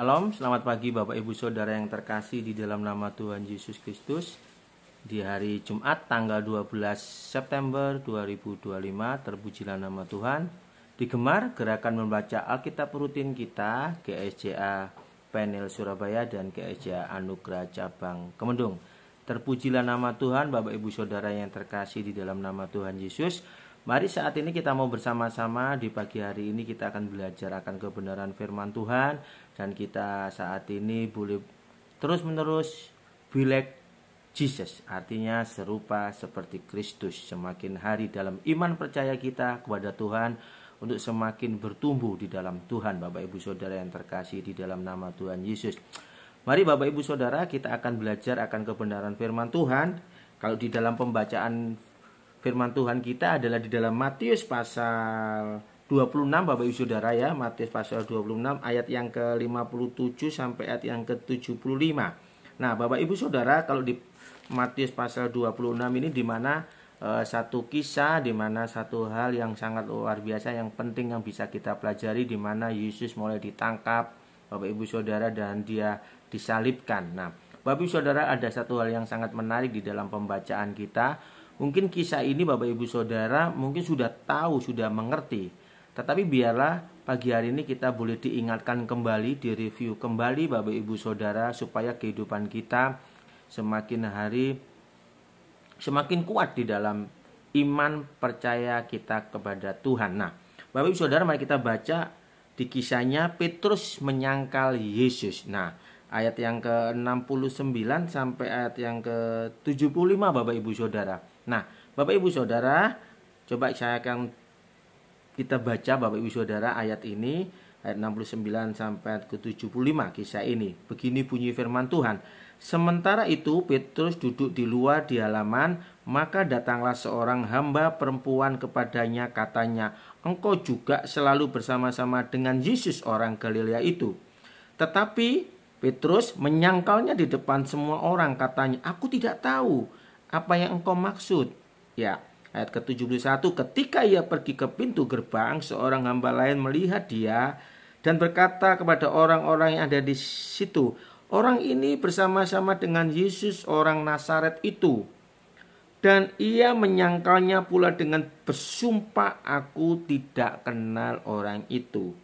Shalom, selamat pagi Bapak Ibu Saudara yang terkasih di dalam nama Tuhan Yesus Kristus. Di hari Jumat tanggal 12 September 2025, terpujilah nama Tuhan. Digemar gerakan membaca Alkitab rutin kita GSJA Penil Surabaya dan GSJA Anugerah Cabang Kemendung. Terpujilah nama Tuhan Bapak Ibu Saudara yang terkasih di dalam nama Tuhan Yesus. Mari saat ini kita mau bersama-sama di pagi hari ini kita akan belajar akan kebenaran firman Tuhan. Dan kita saat ini boleh terus-menerus be like Jesus, artinya serupa seperti Kristus. Semakin hari dalam iman percaya kita kepada Tuhan untuk semakin bertumbuh di dalam Tuhan. Bapak Ibu Saudara yang terkasih di dalam nama Tuhan Yesus. Mari Bapak Ibu Saudara, kita akan belajar akan kebenaran firman Tuhan. Kalau di dalam pembacaan firman Tuhan kita adalah di dalam Matius pasal 26 Bapak Ibu Saudara ya, Matius pasal 26 ayat yang ke-57 sampai ayat yang ke-75. Nah, Bapak Ibu Saudara, kalau di Matius pasal 26 ini di mana satu kisah, di mana satu hal yang sangat luar biasa yang penting yang bisa kita pelajari, di mana Yesus mulai ditangkap Bapak Ibu Saudara dan dia disalibkan. Nah, Bapak Ibu Saudara, ada satu hal yang sangat menarik di dalam pembacaan kita. Mungkin kisah ini Bapak Ibu Saudara mungkin sudah tahu, sudah mengerti. Tetapi biarlah pagi hari ini kita boleh diingatkan kembali, direview kembali Bapak Ibu Saudara, supaya kehidupan kita semakin hari semakin kuat di dalam iman percaya kita kepada Tuhan. Nah, Bapak Ibu Saudara, mari kita baca di kisahnya Petrus menyangkal Yesus. Nah, ayat yang ke-69 sampai ayat yang ke-75 Bapak Ibu Saudara. Nah, Bapak Ibu Saudara, coba saya akan kita baca Bapak Ibu Saudara ayat ini, ayat 69 sampai ayat ke-75 kisah ini. Begini bunyi firman Tuhan. Sementara itu Petrus duduk di luar di halaman, maka datanglah seorang hamba perempuan kepadanya, katanya, "Engkau juga selalu bersama-sama dengan Yesus orang Galilea itu." Tetapi Petrus menyangkalnya di depan semua orang, katanya, "Aku tidak tahu apa yang engkau maksud." Ya, ayat ke-71, ketika ia pergi ke pintu gerbang, seorang hamba lain melihat dia dan berkata kepada orang-orang yang ada di situ, "Orang ini bersama-sama dengan Yesus orang Nazaret itu." Dan ia menyangkalnya pula dengan bersumpah, "Aku tidak kenal orang itu."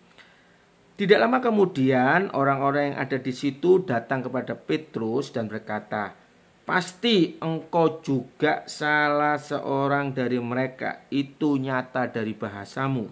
Tidak lama kemudian orang-orang yang ada di situ datang kepada Petrus dan berkata, "Pasti engkau juga salah seorang dari mereka, itu nyata dari bahasamu."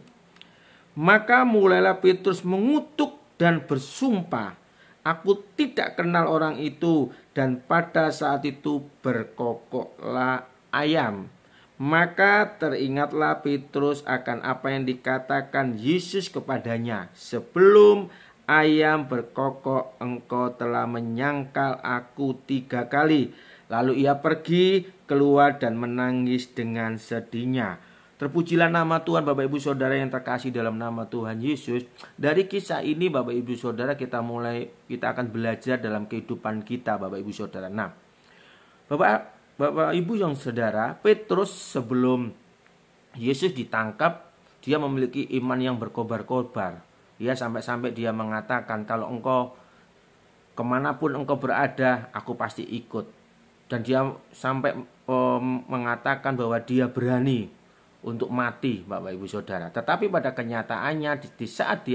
Maka mulailah Petrus mengutuk dan bersumpah, "Aku tidak kenal orang itu." Dan pada saat itu berkokoklah ayam. Maka teringatlah Petrus akan apa yang dikatakan Yesus kepadanya, "Sebelum ayam berkokok, engkau telah menyangkal aku 3 kali." Lalu ia pergi keluar dan menangis dengan sedihnya. Terpujilah nama Tuhan Bapak Ibu Saudara yang terkasih dalam nama Tuhan Yesus. Dari kisah ini Bapak Ibu Saudara kita akan belajar dalam kehidupan kita Bapak Ibu Saudara. Nah, Bapak Ibu yang Saudara, Petrus sebelum Yesus ditangkap, dia memiliki iman yang berkobar-kobar. Ya, sampai-sampai dia mengatakan, "Kalau engkau kemanapun engkau berada, aku pasti ikut." Dan dia sampai mengatakan bahwa dia berani untuk mati Bapak Ibu Saudara. Tetapi pada kenyataannya di saat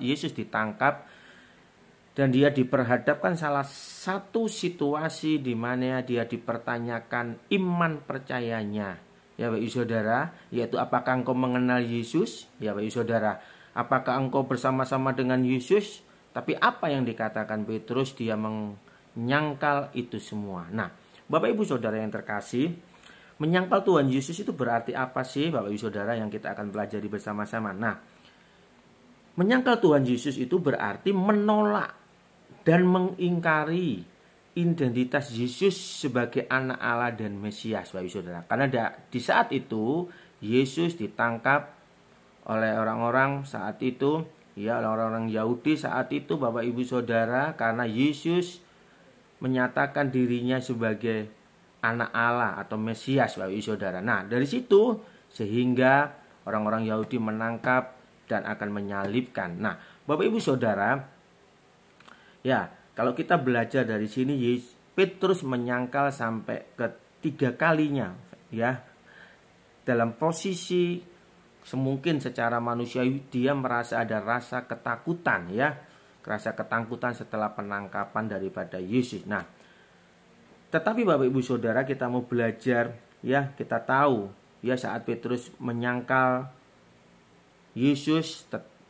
Yesus ditangkap dan dia diperhadapkan salah satu situasi di mana dia dipertanyakan iman percayanya. Ya Bapak Ibu Saudara, yaitu apakah engkau mengenal Yesus? Ya Bapak Ibu Saudara, apakah engkau bersama-sama dengan Yesus? Tapi apa yang dikatakan Petrus, dia menyangkal itu semua. Nah, Bapak Ibu Saudara yang terkasih, menyangkal Tuhan Yesus itu berarti apa sih Bapak Ibu Saudara yang kita akan pelajari bersama-sama. Nah, menyangkal Tuhan Yesus itu berarti menolak dan mengingkari identitas Yesus sebagai anak Allah dan Mesias Bapak Ibu Saudara. Karena di saat itu Yesus ditangkap oleh orang-orang saat itu, ya, orang-orang Yahudi saat itu Bapak Ibu Saudara, karena Yesus menyatakan dirinya sebagai anak Allah atau Mesias Bapak Ibu Saudara. Nah, dari situ sehingga orang-orang Yahudi menangkap dan akan menyalibkan. Nah, Bapak Ibu Saudara, Ya, kalau kita belajar dari sini, Petrus menyangkal sampai ke 3 kalinya, ya. Dalam posisi semungkin secara manusiawi dia merasa ada rasa ketakutan, ya. Rasa ketakutan setelah penangkapan daripada Yesus. Nah, tetapi Bapak Ibu Saudara, kita mau belajar, ya, kita tahu ya saat Petrus menyangkal Yesus,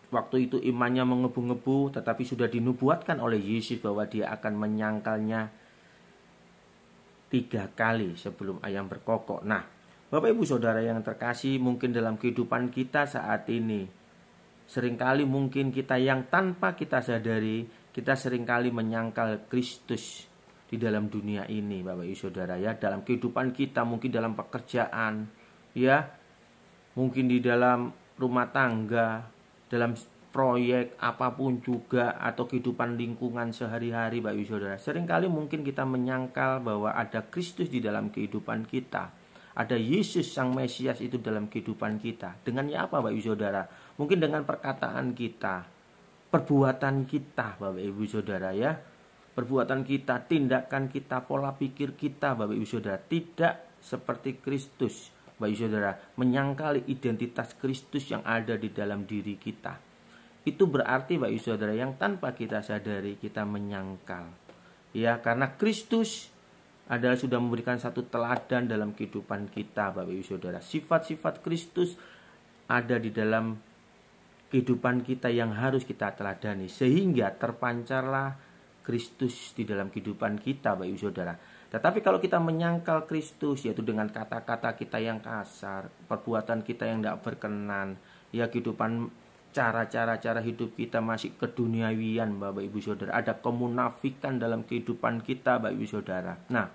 waktu itu imannya mengebu-gebu, tetapi sudah dinubuatkan oleh Yesus bahwa dia akan menyangkalnya 3 kali sebelum ayam berkokok. Nah, Bapak Ibu Saudara yang terkasih, mungkin dalam kehidupan kita saat ini, seringkali mungkin kita yang tanpa kita sadari, kita seringkali menyangkal Kristus di dalam dunia ini, Bapak Ibu Saudara, ya, dalam kehidupan kita, mungkin dalam pekerjaan, ya, mungkin di dalam rumah tangga, dalam proyek apapun juga, atau kehidupan lingkungan sehari-hari, Bapak Ibu Saudara. Seringkali mungkin kita menyangkal bahwa ada Kristus di dalam kehidupan kita. Ada Yesus Sang Mesias itu dalam kehidupan kita. Dengannya apa, Bapak Ibu Saudara? Mungkin dengan perkataan kita, perbuatan kita, Bapak Ibu Saudara, ya. Perbuatan kita, tindakan kita, pola pikir kita, Bapak Ibu Saudara, tidak seperti Kristus, Bapak Ibu Saudara, menyangkali identitas Kristus yang ada di dalam diri kita. Itu berarti, Bapak Ibu Saudara, yang tanpa kita sadari kita menyangkal. Ya, karena Kristus adalah sudah memberikan satu teladan dalam kehidupan kita, Bapak Ibu Saudara. Sifat-sifat Kristus ada di dalam kehidupan kita yang harus kita teladani, sehingga terpancarlah Kristus di dalam kehidupan kita, Bapak Ibu Saudara. Tetapi kalau kita menyangkal Kristus, yaitu dengan kata-kata kita yang kasar, perbuatan kita yang tidak berkenan, ya, kehidupan cara hidup kita masih keduniawian, Bapak Ibu Saudara. Ada kemunafikan dalam kehidupan kita, Bapak Ibu Saudara. Nah,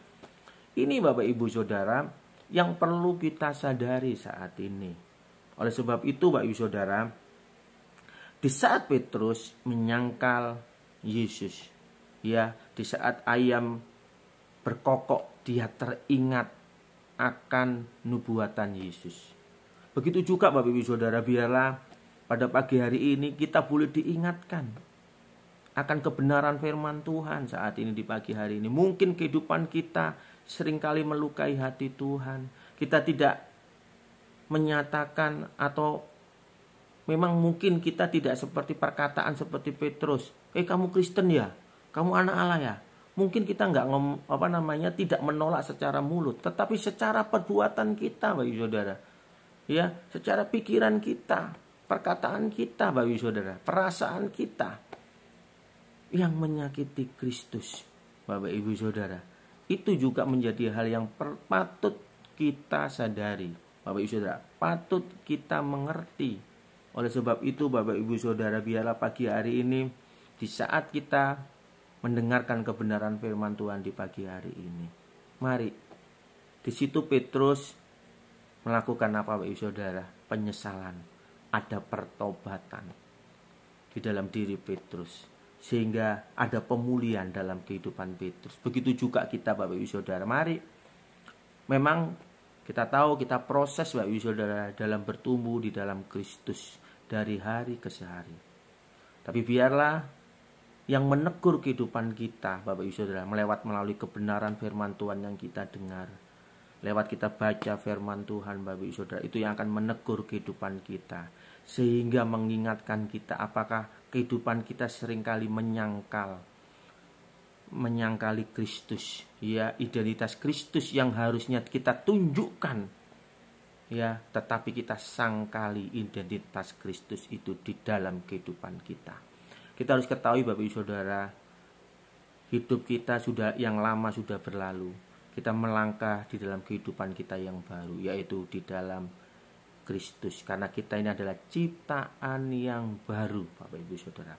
ini Bapak Ibu Saudara yang perlu kita sadari saat ini. Oleh sebab itu, Bapak Ibu Saudara, di saat Petrus menyangkal Yesus, ya, di saat ayam berkokok, dia teringat akan nubuatan Yesus. Begitu juga Bapak Ibu Saudara, biarlah pada pagi hari ini kita boleh diingatkan akan kebenaran firman Tuhan saat ini di pagi hari ini. Mungkin kehidupan kita seringkali melukai hati Tuhan. Kita tidak menyatakan, atau memang mungkin kita tidak seperti perkataan seperti Petrus. Kamu Kristen ya? Kamu anak Allah ya? Mungkin kita tidak menolak secara mulut, tetapi secara perbuatan kita, Bapak Ibu Saudara, ya, secara pikiran kita, perkataan kita, Bapak Ibu Saudara, perasaan kita yang menyakiti Kristus, Bapak Ibu Saudara, itu juga menjadi hal yang patut kita sadari, Bapak Ibu Saudara, patut kita mengerti. Oleh sebab itu, Bapak Ibu Saudara, biarlah pagi hari ini, di saat kita mendengarkan kebenaran firman Tuhan di pagi hari ini, mari, di situ Petrus melakukan apa, Bapak Ibu Saudara? Penyesalan, ada pertobatan di dalam diri Petrus, sehingga ada pemulihan dalam kehidupan Petrus. Begitu juga kita, Bapak Ibu Saudara, mari, memang kita tahu kita proses, Bapak Ibu Saudara, dalam bertumbuh di dalam Kristus dari hari ke hari. Tapi biarlah yang menegur kehidupan kita, Bapak Ibu Saudara, melalui kebenaran firman Tuhan yang kita dengar, lewat kita baca firman Tuhan, Bapak Ibu Saudara, itu yang akan menegur kehidupan kita, sehingga mengingatkan kita apakah kehidupan kita seringkali menyangkali Kristus, ya, identitas Kristus yang harusnya kita tunjukkan, ya, tetapi kita sangkali identitas Kristus itu di dalam kehidupan kita. Kita harus ketahui, Bapak Ibu Saudara, hidup kita yang lama sudah berlalu. Kita melangkah di dalam kehidupan kita yang baru, yaitu di dalam Kristus. Karena kita ini adalah ciptaan yang baru, Bapak Ibu Saudara.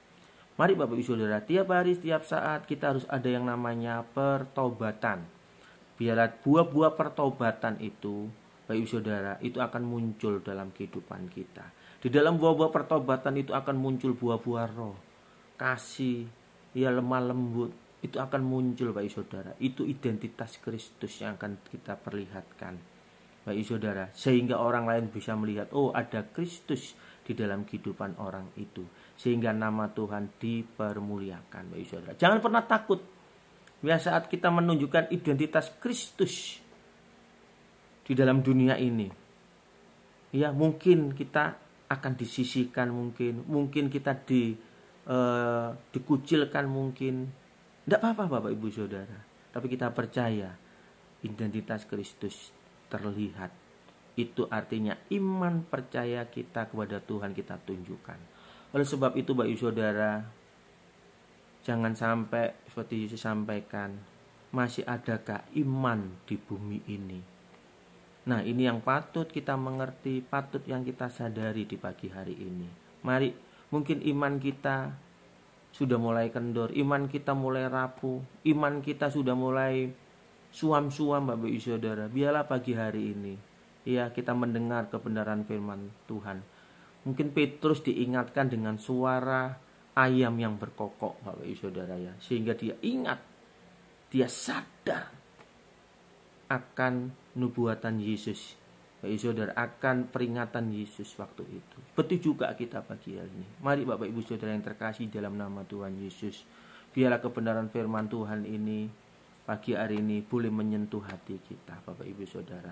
Mari Bapak Ibu Saudara, tiap hari, setiap saat kita harus ada yang namanya pertobatan. Biarlah buah-buah pertobatan itu, Bapak Ibu Saudara, itu akan muncul dalam kehidupan kita. Di dalam buah-buah pertobatan itu akan muncul buah-buah roh, kasih, ya, lemah lembut, itu akan muncul, Bapak Ibu Saudara. Itu identitas Kristus yang akan kita perlihatkan, Bapak Ibu Saudara, sehingga orang lain bisa melihat, oh, ada Kristus di dalam kehidupan orang itu, sehingga nama Tuhan dipermuliakan, Bapak Ibu Saudara. Jangan pernah takut. Ya, saat kita menunjukkan identitas Kristus di dalam dunia ini, ya mungkin kita akan disisihkan, mungkin kita dikucilkan, mungkin tidak apa-apa Bapak Ibu Saudara. Tapi kita percaya identitas Kristus terlihat. Itu artinya iman percaya kita kepada Tuhan kita tunjukkan. Oleh sebab itu Bapak Ibu Saudara, jangan sampai seperti Yesus sampaikan, masih adakah iman di bumi ini? Nah, ini yang patut kita mengerti, patut yang kita sadari di pagi hari ini. Mari, mungkin iman kita sudah mulai kendor, iman kita mulai rapuh, iman kita sudah mulai suam-suam Bapak Ibu Saudara. Biarlah pagi hari ini, ya, kita mendengar kebenaran firman Tuhan. Mungkin Petrus diingatkan dengan suara ayam yang berkokok Bapak Ibu Saudara, ya, sehingga dia ingat, dia sadar akan nubuatan Yesus, Bapak Ibu Saudara, akan peringatan Yesus waktu itu. Betul juga kita pagi hari ini. Mari Bapak Ibu Saudara yang terkasih dalam nama Tuhan Yesus, biarlah kebenaran firman Tuhan ini pagi hari ini boleh menyentuh hati kita Bapak Ibu Saudara.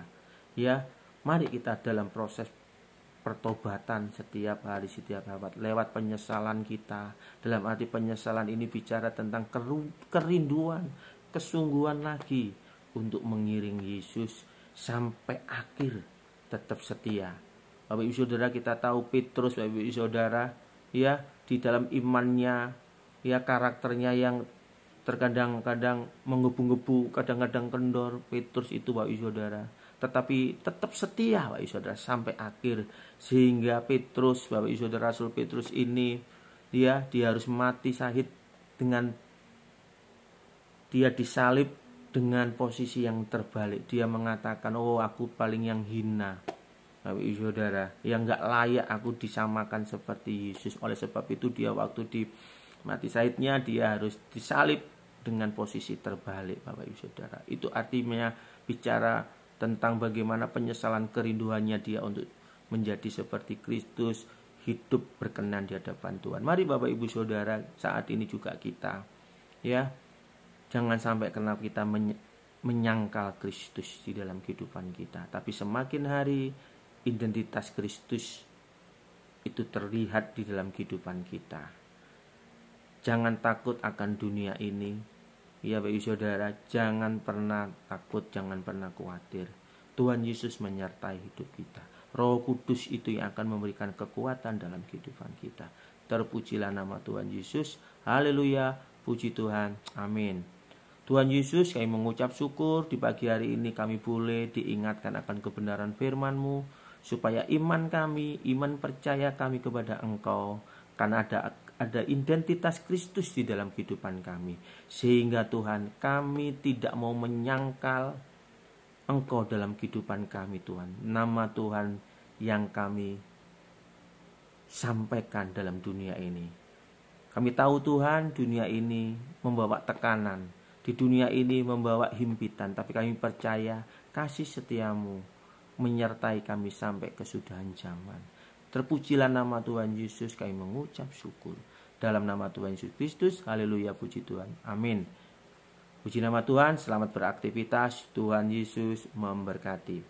Ya, mari kita dalam proses pertobatan setiap hari, setiap saat, lewat penyesalan kita. Dalam arti penyesalan ini bicara tentang kerinduan, kesungguhan lagi untuk mengiring Yesus sampai akhir, tetap setia. Bapak Ibu Saudara, kita tahu Petrus Bapak Ibu Saudara, ya, di dalam imannya, ya, karakternya yang terkadang-kadang menggebu-gebu, kadang-kadang kendor. Petrus itu Bapak Ibu Saudara, tetapi tetap setia Bapak Ibu Saudara sampai akhir, sehingga Petrus, Bapak Ibu Saudara, Rasul Petrus ini dia harus mati syahid dengan dia disalib dengan posisi yang terbalik. Dia mengatakan, oh aku paling yang hina Bapak Ibu Saudara, yang gak layak aku disamakan seperti Yesus. Oleh sebab itu dia waktu di mati syahidnya dia harus disalib dengan posisi terbalik Bapak Ibu Saudara. Itu artinya bicara tentang bagaimana penyesalan kerinduannya dia untuk menjadi seperti Kristus, hidup berkenan di hadapan Tuhan. Mari Bapak Ibu Saudara, saat ini juga kita, ya, jangan sampai kenapa kita menyangkal Kristus di dalam kehidupan kita. Tapi semakin hari identitas Kristus itu terlihat di dalam kehidupan kita. Jangan takut akan dunia ini. Ya Bapak Ibu Saudara, jangan pernah takut, jangan pernah khawatir. Tuhan Yesus menyertai hidup kita. Roh Kudus itu yang akan memberikan kekuatan dalam kehidupan kita. Terpujilah nama Tuhan Yesus. Haleluya, puji Tuhan. Amin. Tuhan Yesus, kami mengucap syukur di pagi hari ini kami boleh diingatkan akan kebenaran firman-Mu, supaya iman kami, iman percaya kami kepada Engkau, karena ada identitas Kristus di dalam kehidupan kami, sehingga Tuhan, kami tidak mau menyangkal Engkau dalam kehidupan kami Tuhan. Nama Tuhan yang kami sampaikan dalam dunia ini. Kami tahu Tuhan, dunia ini membawa tekanan, di dunia ini membawa himpitan, tapi kami percaya kasih setiamu menyertai kami sampai kesudahan zaman. Terpujilah nama Tuhan Yesus, kami mengucap syukur. Dalam nama Tuhan Yesus Kristus, haleluya, puji Tuhan, amin. Puji nama Tuhan, selamat beraktivitas, Tuhan Yesus memberkati.